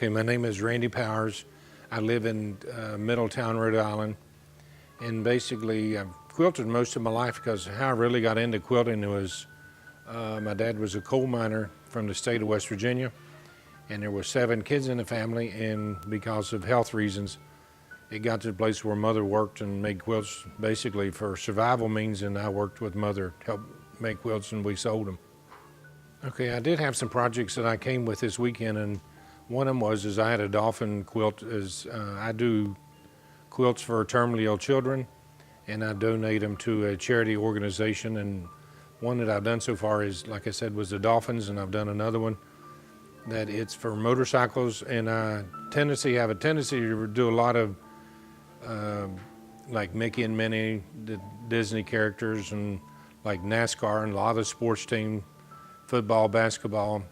Okay, my name is Randy Powers. I live in Middletown, Rhode Island. And basically, I've quilted most of my life because how I really got into quilting was my dad was a coal miner from the state of West Virginia. And there were 7 kids in the family, and because of health reasons, it got to the place where mother worked and made quilts basically for survival means, and I worked with mother to help make quilts, and we sold them. Okay, I did have some projects that I came with this weekend, and one of them was I had a dolphin quilt. I do quilts for terminally ill children, and I donate them to a charity organization. And one that I've done so far is, like I said, was the dolphins, and I've done another one that it's for motorcycles. And I have a tendency to do a lot of like Mickey and Minnie, the Disney characters, and like NASCAR and a lot of the sports team, football, basketball,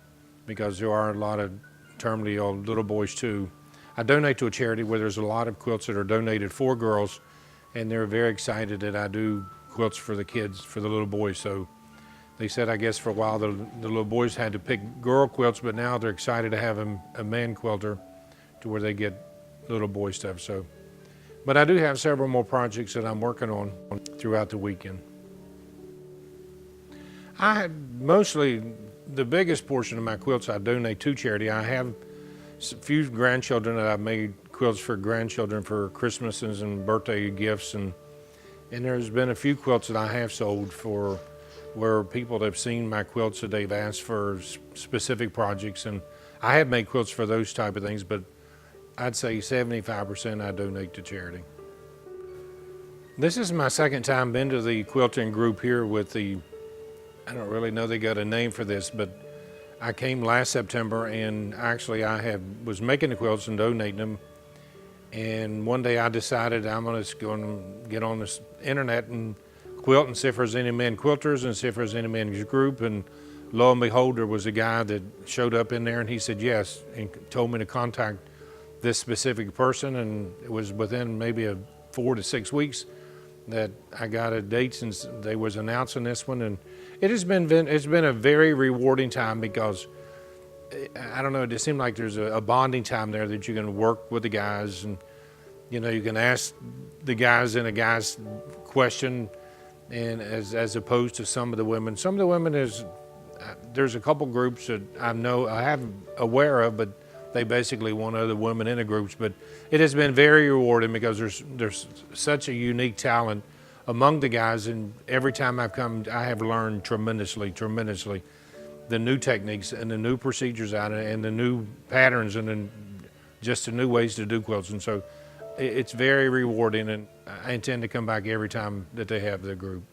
because there are a lot of terminally ill little boys too. I donate to a charity where there's a lot of quilts that are donated for girls, and they're very excited that I do quilts for the kids, for the little boys. So they said, I guess for a while the little boys had to pick girl quilts, but now they're excited to have a man quilter to where they get little boy stuff. So, but I do have several more projects that I'm working on throughout the weekend. I had mostly, the biggest portion of my quilts I donate to charity. I have a few grandchildren that I've made quilts for grandchildren for Christmases and birthday gifts, and there's been a few quilts that I have sold for where people have seen my quilts that they've asked for specific projects, and I have made quilts for those type of things, but I'd say 75% I donate to charity. This is my second time been to the quilting group here with the, I don't really know they got a name for this, but I came last September, and actually was making the quilts and donating them. And one day I decided I'm going to get on this internet and quilt and see if there's any men quilters and see if there's any men's group. And lo and behold, there was a guy that showed up in there, and he said yes, and told me to contact this specific person. And it was within maybe 4 to 6 weeks that I got a date since they was announcing this one. And it's been a very rewarding time because, I don't know, it just seemed like there's a bonding time there that you can work with the guys, and you know, you can ask the guys in a guy's question, and as opposed to some of the women. Some of the women there's a couple groups that I have aware of, but they basically want other women in the groups. But it has been very rewarding because there's such a unique talent among the guys, and every time I've come, I have learned tremendously, the new techniques and the new procedures out of it, and the new patterns, and then just the new ways to do quilts. And so it's very rewarding, and I intend to come back every time that they have the group.